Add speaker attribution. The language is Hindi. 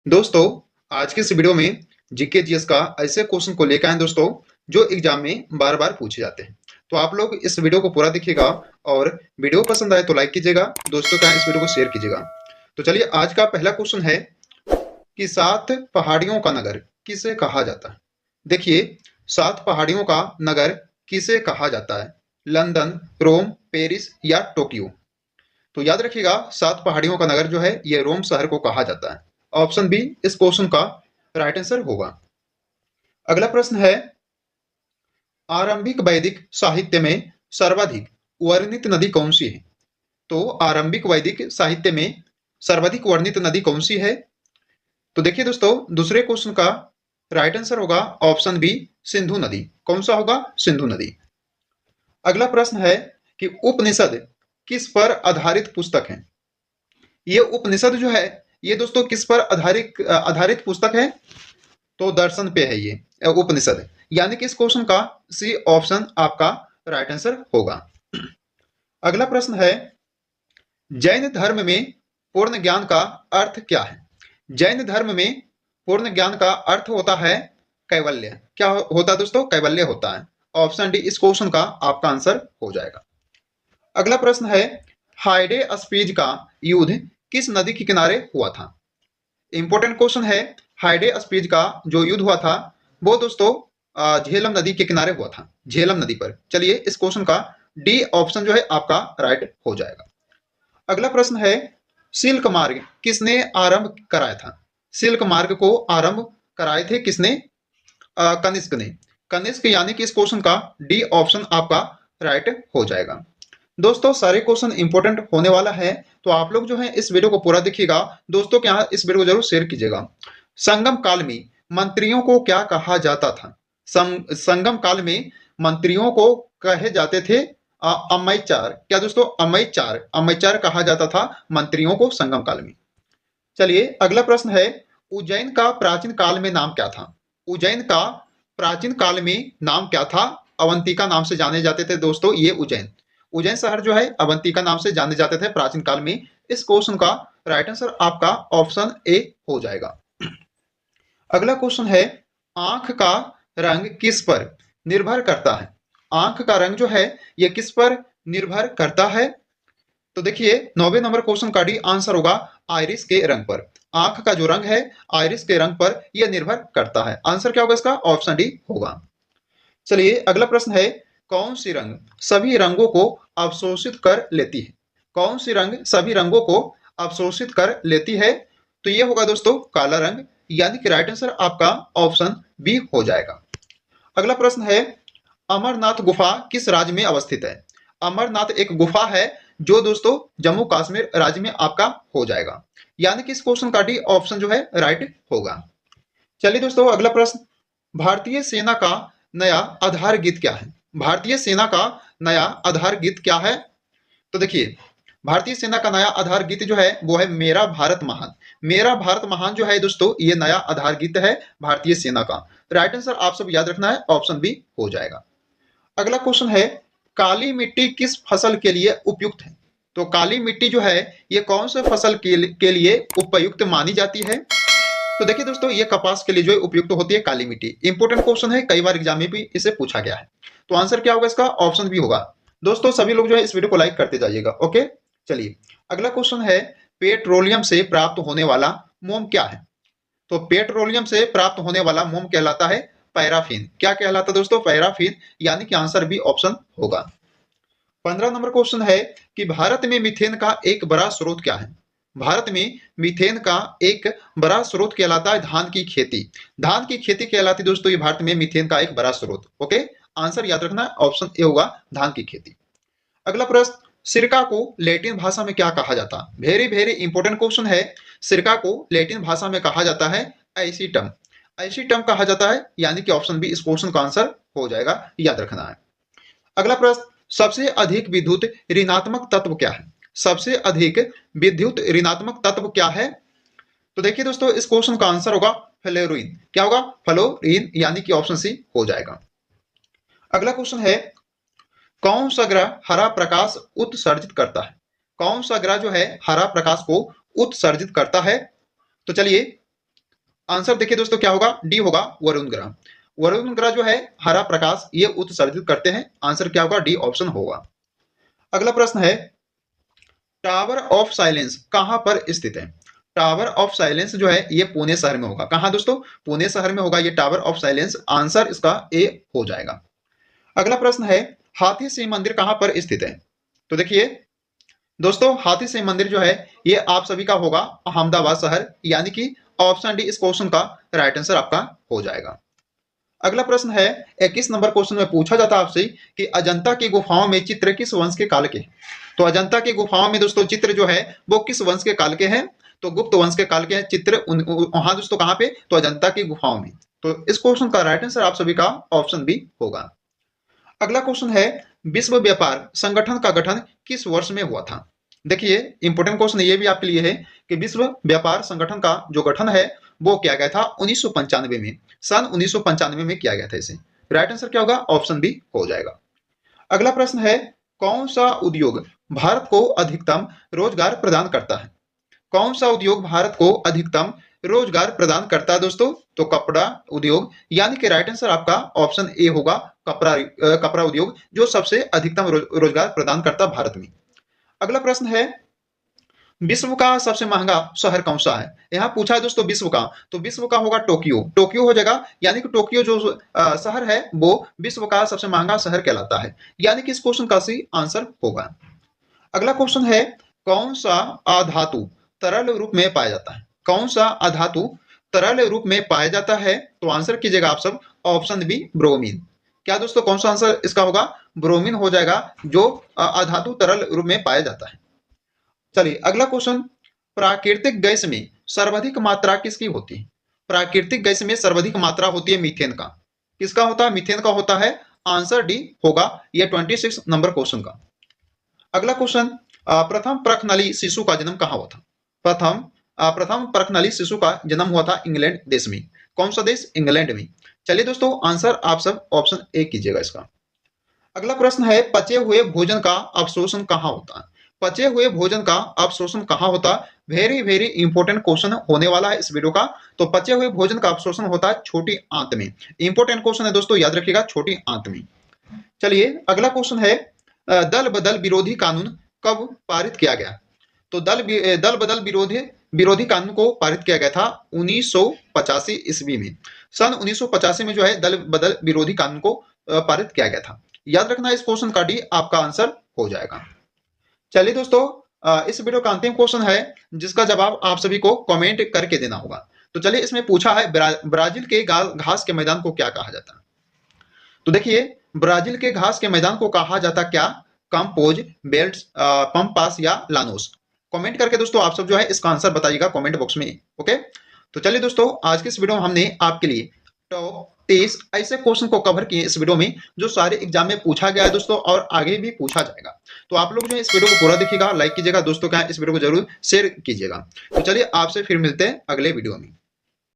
Speaker 1: दोस्तों, आज के इस वीडियो में जीके जीएस का ऐसे क्वेश्चन को लेकर आए दोस्तों, जो एग्जाम में बार बार पूछे जाते हैं। तो आप लोग इस वीडियो को पूरा देखिएगा और वीडियो पसंद आए तो लाइक कीजिएगा, दोस्तों का इस वीडियो को शेयर कीजिएगा। तो चलिए, आज का पहला क्वेश्चन है कि 7 पहाड़ियों का नगर किसे कहा जाता है। देखिए, 7 पहाड़ियों का नगर किसे कहा जाता है? लंदन, रोम, पेरिस या टोक्यो? तो याद रखिएगा, 7 पहाड़ियों का नगर जो है ये रोम शहर को कहा जाता है। ऑप्शन बी इस क्वेश्चन का राइट आंसर होगा। अगला प्रश्न है, आरंभिक वैदिक साहित्य में सर्वाधिक वर्णित नदी कौन सी है? तो आरंभिक वैदिक साहित्य में सर्वाधिक वर्णित नदी कौन सी है? तो देखिए दोस्तों, दूसरे क्वेश्चन का राइट आंसर होगा ऑप्शन बी, सिंधु नदी। कौन सा होगा? सिंधु नदी। अगला प्रश्न है कि उपनिषद किस पर आधारित पुस्तक है? ये उपनिषद जो है ये दोस्तों किस पर आधारित आधारित पुस्तक है? तो दर्शन पे है ये उपनिषद, यानी कि इस क्वेश्चन का सी ऑप्शन आपका राइट आंसर होगा। अगला प्रश्न है, जैन धर्म में पूर्ण ज्ञान का अर्थ क्या है? जैन धर्म में पूर्ण ज्ञान का अर्थ होता है कैवल्य। क्या होता है दोस्तों? कैवल्य होता है। ऑप्शन डी इस क्वेश्चन का आपका आंसर हो जाएगा। अगला प्रश्न है, हाइडे स्पीज का युद्ध किस नदी के किनारे हुआ था? इंपॉर्टेंट क्वेश्चन है। हाइडे स्पीज का जो युद्ध हुआ था वो दोस्तों झेलम नदी के किनारे हुआ था, झेलम नदी पर। चलिए, इस क्वेश्चन का डी ऑप्शन जो है आपका राइट हो जाएगा। अगला प्रश्न है, सिल्क मार्ग किसने आरंभ कराया था? सिल्क मार्ग को आरंभ कराए थे किसने? कनिष्क ने। कनिष्क, यानी कि इस क्वेश्चन का डी ऑप्शन आपका राइट हो जाएगा। दोस्तों, सारे क्वेश्चन इंपॉर्टेंट होने वाला है, तो आप लोग जो है इस वीडियो को पूरा देखिएगा। दोस्तों के यहाँ इस वीडियो को जरूर शेयर कीजिएगा। संगम काल में मंत्रियों को क्या कहा जाता था? संगम काल में मंत्रियों को कहे जाते थे अम्मयचार। क्या दोस्तों? अम्मयचार, अम्मयचार कहा जाता था मंत्रियों को संगम काल में। चलिए, अगला प्रश्न है, उज्जैन का प्राचीन काल में नाम क्या था? उज्जैन का प्राचीन काल में नाम क्या था? अवंतिका नाम से जाने जाते थे दोस्तों ये उज्जैन। उज्जैन शहर जो है अवंतिका नाम से जाने जाते थे प्राचीन काल में। इस क्वेश्चन का राइट आंसर आपका ऑप्शन ए हो जाएगा। अगला क्वेश्चन है, आंख का रंग किस पर निर्भर करता है? आंख का रंग जो है ये किस पर निर्भर करता है? तो देखिए, 9वें नंबर क्वेश्चन का डी आंसर होगा आइरिस के रंग पर। आंख का जो रंग है आइरिस के रंग पर यह निर्भर करता है। आंसर क्या होगा इसका? ऑप्शन डी होगा। चलिए, अगला प्रश्न है, कौन सी रंग सभी रंगों को अवशोषित कर लेती है? कौन सी रंग सभी रंगों को अवशोषित कर लेती है? तो यह होगा दोस्तों काला रंग, यानी कि राइट आंसर आपका ऑप्शन बी हो जाएगा। अगला प्रश्न है, अमरनाथ गुफा किस राज्य में अवस्थित है? अमरनाथ एक गुफा है जो दोस्तों जम्मू कश्मीर राज्य में आपका हो जाएगा, यानी कि इस क्वेश्चन का डी ऑप्शन जो है राइट होगा। चलिए दोस्तों, अगला प्रश्न, भारतीय सेना का नया आधार गीत क्या है? भारतीय सेना का नया आधार गीत क्या है? तो देखिए, भारतीय सेना का नया आधार गीत जो है वो है मेरा भारत महान। मेरा भारत महान जो है दोस्तों ये नया आधार गीत है भारतीय सेना का। राइट आंसर आप सब याद रखना है, ऑप्शन बी हो जाएगा। अगला क्वेश्चन है, काली मिट्टी किस फसल के लिए उपयुक्त है? तो काली मिट्टी जो है ये कौन से फसल के लिए उपयुक्त मानी जाती है? तो देखिए दोस्तों, ये कपास के लिए जो है उपयुक्त होती है काली मिट्टी। इंपोर्टेंट क्वेश्चन है, कई बार एग्जाम में भी इसे पूछा गया है। तो आंसर क्या होगा इसका? ऑप्शन बी होगा। दोस्तों सभी लोग जो है इस वीडियो को लाइक करते जाइएगा। ओके, चलिए, अगला क्वेश्चन है, पेट्रोलियम से प्राप्त होने वाला मोम क्या है? तो पेट्रोलियम से प्राप्त होने वाला मोम कहलाता है पैराफिन। क्या कहलाता है दोस्तों? पैराफिन, यानी कि आंसर बी ऑप्शन होगा। 15 नंबर क्वेश्चन है कि भारत में मीथेन का एक बड़ा स्रोत क्या है? भारत में मीथेन का एक बड़ा स्रोत कहलाता है धान की खेती। धान की खेती कहलाती है दोस्तों ये भारत में मीथेन का एक बड़ा स्रोत। ओके, आंसर याद रखना, ऑप्शन ए होगा धान की खेती। अगला प्रश्न, सिरका को लैटिन भाषा में क्या कहा जाता है? वेरी वेरी इंपॉर्टेंट क्वेश्चन है। सिरका को लैटिन भाषा में कहा जाता है एसिटम। एसिटम कहा जाता है, यानी कि ऑप्शन बी इस क्वेश्चन का आंसर हो जाएगा, याद रखना है। अगला प्रश्न, सबसे अधिक विद्युत ऋणात्मक तत्व क्या है? सबसे अधिक विद्युत ऋणात्मक तत्व क्या है? तो देखिए दोस्तों, इस क्वेश्चन का आंसर होगा फ्लोरीन। क्या होगा? फ्लोरीन, यानी कि ऑप्शन सी हो जाएगा। अगला क्वेश्चन है, कौन सा ग्रह हरा प्रकाश उत्सर्जित करता है? कौन सा ग्रह जो है हरा प्रकाश को उत्सर्जित करता है? तो चलिए, आंसर देखिए दोस्तों क्या होगा, डी होगा वरुण ग्रह। वरुण ग्रह जो है हरा प्रकाश ये उत्सर्जित करते हैं। आंसर क्या होगा, डी ऑप्शन होगा। अगला प्रश्न है, टावर ऑफ साइलेंस कहां पर स्थित है? टावर ऑफ साइलेंस जो है ये पुणे शहर में होगा। कहां दोस्तों, पुणे शहर में होगा ये टावर ऑफ साइलेंस। आंसर इसका ए हो जाएगा। अगला प्रश्न है, हाथी सिंह मंदिर कहां पर स्थित है? तो देखिए दोस्तों हाथी सिंह मंदिर जो है ये आप सभी का होगा अहमदाबाद शहर, यानी कि ऑप्शन डी इस क्वेश्चन का राइट आंसर आपका हो जाएगा। अगला प्रश्न है, 21 नंबर क्वेश्चन में पूछा जाता है आपसे कि अजंता की गुफाओं में चित्र किस वंश के काल के? तो अजंता की गुफाओं में दोस्तों चित्र जो है वो किस वंश के काल के हैं? तो गुप्त वंश के काल के हैं चित्र। वहां दोस्तों कहां पे? तो अजंता की गुफाओं में। तो इस क्वेश्चन का राइट आंसर आप सभी का ऑप्शन बी होगा। अगला क्वेश्चन है, विश्व व्यापार संगठन का गठन किस वर्ष में हुआ था? देखिए इंपोर्टेंट क्वेश्चन ये भी आपके लिए है कि विश्व व्यापार संगठन का जो गठन है वो किया गया था 1995 में। सन 1995 में किया गया था इसे। राइट आंसर क्या होगा, ऑप्शन बी हो जाएगा। अगला प्रश्न है, कौन सा उद्योग भारत को अधिकतम रोजगार प्रदान करता है? कौन सा उद्योग भारत को अधिकतम रोजगार प्रदान करता है दोस्तों? तो कपड़ा उद्योग, यानी कि राइट आंसर आपका ऑप्शन ए होगा, कपड़ा उद्योग जो सबसे अधिकतम रोजगार प्रदान करता भारत में। अगला प्रश्न है, विश्व का सबसे महंगा शहर कौन सा है? यहाँ पूछा है दोस्तों विश्व का, तो विश्व का होगा टोक्यो। टोक्यो हो जाएगा, यानी कि टोक्यो जो शहर है वो विश्व का सबसे महंगा शहर कहलाता है, यानी कि इस क्वेश्चन का सी आंसर होगा। अगला क्वेश्चन है, कौन सा अधातु तरल रूप में पाया जाता है? कौन सा अधातु तरल रूप में पाया जाता है? तो आंसर कीजिएगा आप सब ऑप्शन बी ब्रोमीन। क्या दोस्तों कौन सा आंसर इसका होगा? ब्रोमीन हो जाएगा, जो अधातु तरल रूप में पाया जाता है। चलिए अगला क्वेश्चन, प्राकृतिक गैस में सर्वाधिक मात्रा किसकी होती है? प्राकृतिक गैस में सर्वाधिक मात्रा होती है मीथेन का। किसका होता है? मीथेन का होता है। आंसर डी होगा ये 26 नंबर क्वेश्चन का। अगला क्वेश्चन, प्रथम प्रखनली शिशु का जन्म कहाँ हुआ था? प्रथम प्रखनली शिशु का जन्म हुआ था इंग्लैंड देश में। कौन सा देश? इंग्लैंड में। चलिए दोस्तों आंसर आप सब ऑप्शन ए कीजिएगा इसका। अगला प्रश्न है, पचे हुए भोजन का अवशोषण कहाँ होता है? पचे हुए भोजन का अवशोषण कहाँ होता है? वेरी वेरी इंपॉर्टेंट क्वेश्चन होने वाला है इस वीडियो का। तो पचे हुए भोजन का अवशोषण होता है छोटी आंत में। इंपॉर्टेंट क्वेश्चन है दोस्तों, याद रखिएगा छोटी आंत में। चलिए अगला क्वेश्चन है, दल बदल विरोधी कानून कब पारित किया गया? तो दल बदल विरोधी कानून को पारित किया गया था 1985 ईस्वी में। सन 1985 में जो है दल बदल विरोधी कानून को पारित किया गया था। याद रखना इस क्वेश्चन का डी आपका आंसर हो जाएगा। चलिए दोस्तों इस वीडियो का अंतिम क्वेश्चन है जिसका जवाब आप सभी को कमेंट करके देना होगा। तो चलिए इसमें पूछा है, ब्राजील के घास के मैदान को क्या कहा जाता है? तो देखिए ब्राजील के घास के मैदान को कहा जाता क्या? कंपोज, बेल्ट, पंपास या लानोस? कमेंट करके दोस्तों आप सब जो है इसका आंसर बताइएगा कमेंट बॉक्स में। ओके, तो चलिए दोस्तों आज के इस वीडियो में हमने आपके लिए टॉप 23 ऐसे क्वेश्चन को कवर किए इस वीडियो में जो सारे एग्जाम में पूछा गया है दोस्तों, और आगे भी पूछा जाएगा। तो आप लोग जो है इस वीडियो को पूरा देखिएगा, लाइक कीजिएगा, दोस्तों क्या इस वीडियो को जरूर शेयर कीजिएगा। तो चलिए आपसे फिर मिलते हैं अगले वीडियो में।